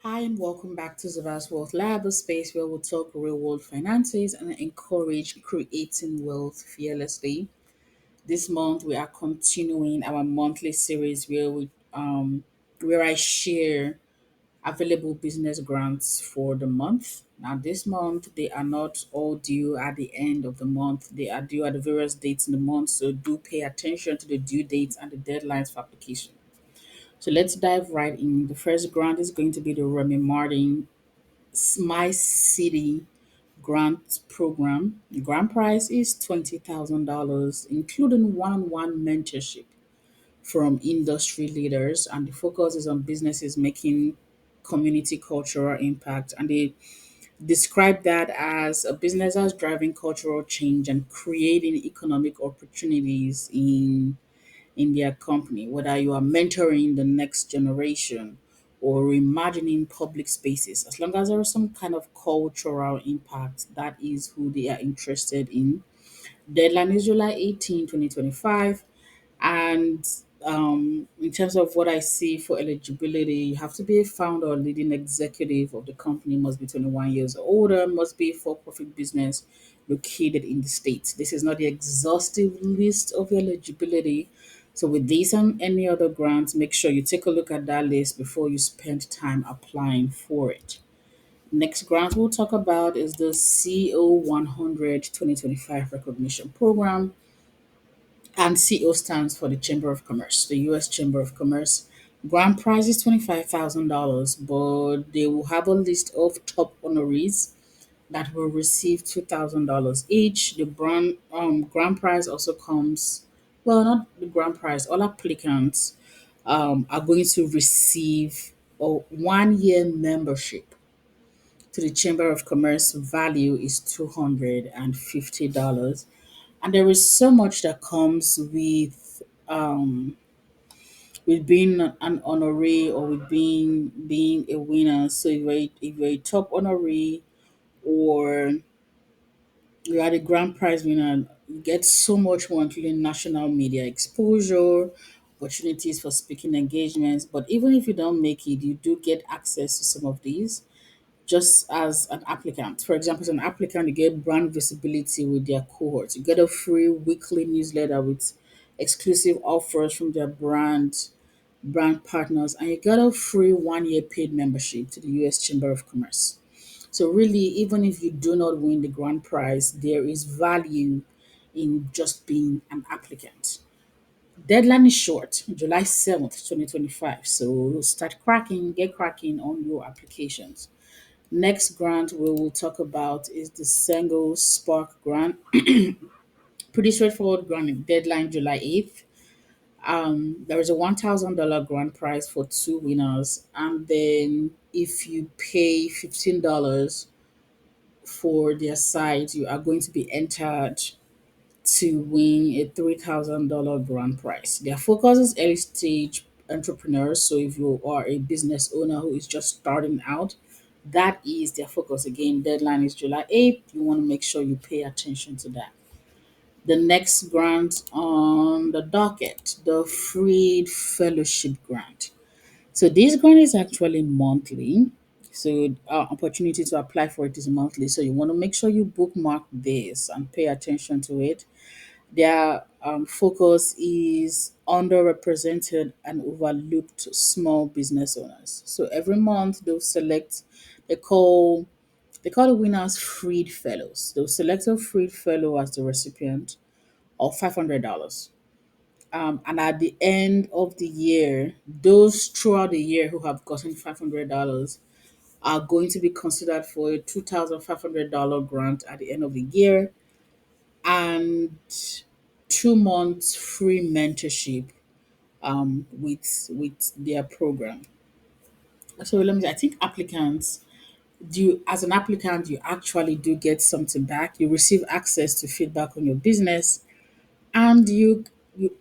Hi, and welcome back to Zoba's Wealth Lab, a space where we'll talk real world finances and encourage creating wealth fearlessly. This month, we are continuing our monthly series where I share available business grants for the month. Now, this month, they are not all due at the end of the month, they are due at the various dates in the month. So, do pay attention to the due dates and the deadlines for application. So let's dive right in. The first grant is going to be the Remy Martin My City grant program. The grant prize is $20,000, including one on one mentorship from industry leaders. And the focus is on businesses making community cultural impact. And they describe that as a business that's driving cultural change and creating economic opportunities in their company, whether you are mentoring the next generation or reimagining public spaces, as long as there is some kind of cultural impact, that is who they are interested in. Deadline is July 18, 2025. And in terms of what I see for eligibility, you have to be a founder or leading executive of the company, must be 21 years or older, must be a for profit business located in the States. This is not the exhaustive list of eligibility. So, with these and any other grants, make sure you take a look at that list before you spend time applying for it. Next grant we'll talk about is the CO 100 2025 recognition program, and CO stands for the Chamber of Commerce, the US Chamber of Commerce. Grand prize is $25,000, but they will have a list of top honorees that will receive $2,000 each. The grand prize also comes, well, not the grand prize, all applicants are going to receive a 1 year membership to the Chamber of Commerce. Value is $250. And there is so much that comes with being an honoree or with being a winner. So if you're a top honoree or you are the grand prize winner, you get so much more, including national media exposure, opportunities for speaking engagements. But even if you don't make it, you do get access to some of these just as an applicant. For example, as an applicant, you get brand visibility with their cohort. You get a free weekly newsletter with exclusive offers from their brand partners, and you get a free 1 year paid membership to the US Chamber of Commerce. So really, even if you do not win the grand prize, there is value in just being an applicant. Deadline is short, July 7th, 2025. So get cracking on your applications. Next grant we will talk about is the Sengo Spark grant. Pretty straightforward grant. Deadline July 8th. There is a $1,000 grand prize for two winners, and then if you pay $15 for their site, you are going to be entered to win a $3,000 grand prize. Their focus is early stage entrepreneurs. So if you are a business owner who is just starting out, that is their focus. Again, deadline is July 8th. You want to make sure you pay attention to that. The next grant on the docket, the Freed Fellowship Grant. So this grant is actually monthly. So opportunity to apply for it is monthly. So you want to make sure you bookmark this and pay attention to it. Their focus is underrepresented and overlooked small business owners. So every month they'll select, they call they call the winners Freed Fellows. They'll select a Freed Fellow as the recipient of $500. And at the end of the year, those throughout the year who have gotten $500 are going to be considered for a $2,500 grant at the end of the year, and 2 months free mentorship with their program. So let me. I think applicants do as an applicant, you actually do get something back. You receive access to feedback on your business, and you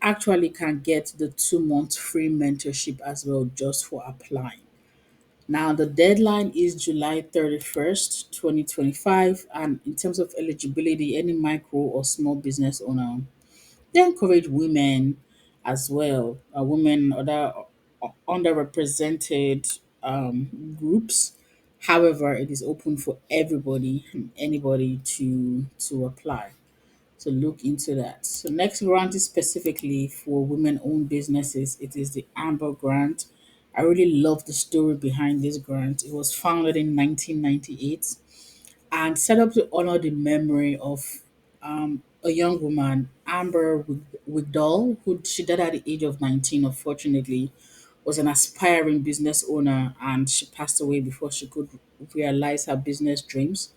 actually can get the 2 months free mentorship as well just for applying. Now the deadline is July 31st, 2025, and in terms of eligibility, any micro or small business owner. They encourage women as well, women, other underrepresented groups. However, it is open for everybody, anybody to apply. So look into that. So next grant is specifically for women-owned businesses. It is the Amber Grant. I really love the story behind this grant. It was founded in 1998 and set up to honor the memory of a young woman, Amber Wigdall, who she died at the age of 19, unfortunately, was an aspiring business owner and she passed away before she could realize her business dreams.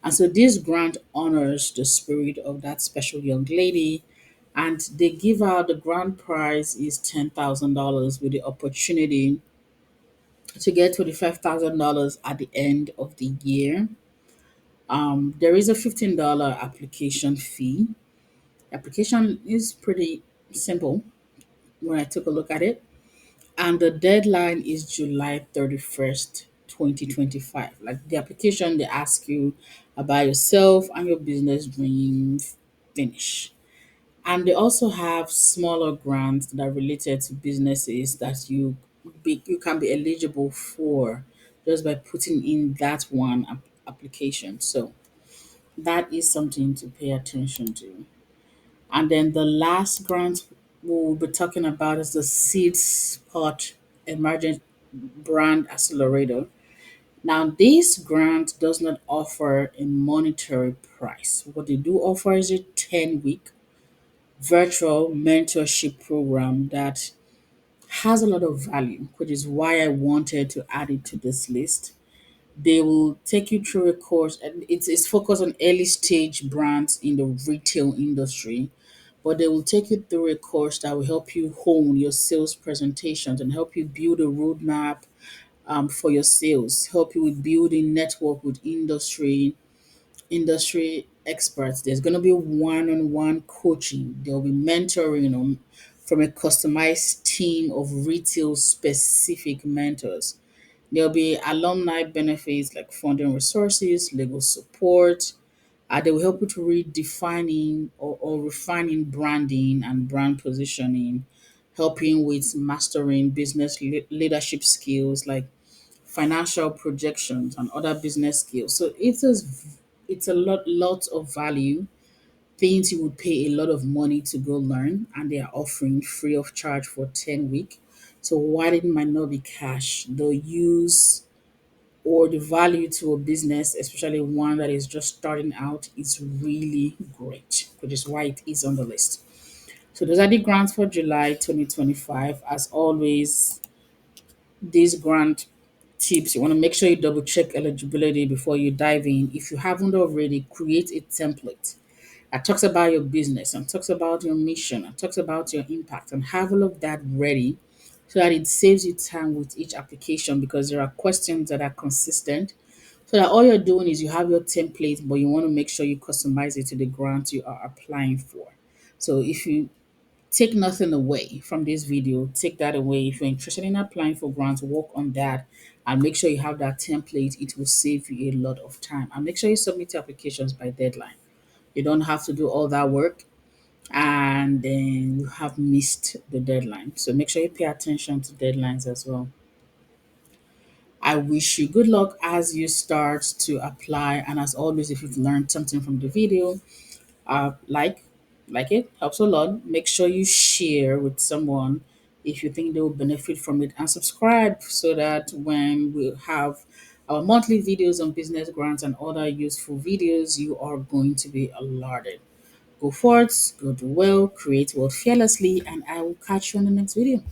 And so this grant honors the spirit of that special young lady. And they give out the grand prize is $10,000 with the opportunity to get $25,000 at the end of the year. There is a $15 application fee. Application is pretty simple when I took a look at it. And the deadline is July 31st, 2025. Like the application, they ask you about yourself and your business dreams, finish. And they also have smaller grants that are related to businesses that you can be eligible for just by putting in that one application. So that is something to pay attention to. And then the last grant we'll be talking about is the Seed Spot Emergent Brand Accelerator. Now, this grant does not offer a monetary price. What they do offer is a 10-week virtual mentorship program that has a lot of value, which is why I wanted to add it to this list. They will take you through a course, and it's focused on early stage brands in the retail industry, but they will take you through a course that will help you hone your sales presentations and help you build a roadmap for your sales, help you with building network with industry experts. There's going to be one-on-one coaching. There'll be mentoring from a customized team of retail specific mentors. There'll be alumni benefits like funding resources, legal support. They will help you to redefining or refining branding and brand positioning, helping with mastering business leadership skills like financial projections and other business skills. So it's a lot of value, things you would pay a lot of money to go learn, and they are offering free of charge for 10 week. So why it might not be cash? They'll use or the value to a business, especially one that is just starting out, is really great, which is why it is on the list. So those are the grants for July 2025. As always, these grant tips, you want to make sure you double check eligibility before you dive in. If you haven't already, create a template that talks about your business and talks about your mission and talks about your impact, and have all of that ready so that it saves you time with each application, because there are questions that are consistent. So that all you're doing is you have your template, but you want to make sure you customize it to the grant you are applying for. So if you take nothing away from this video, take that away. If you're interested in applying for grants, work on that and make sure you have that template. It will save you a lot of time. And make sure you submit your applications by deadline. You don't have to do all that work and then you have missed the deadline. So make sure you pay attention to deadlines as well. I wish you good luck as you start to apply. And as always, if you've learned something from the video, uh, like like it helps a lot. Make sure you share with someone if you think they will benefit from it, and subscribe so that when we have our monthly videos on business grants and other useful videos, you are going to be alerted. Go forth, go do well, create wealth fearlessly, and I will catch you on the next video.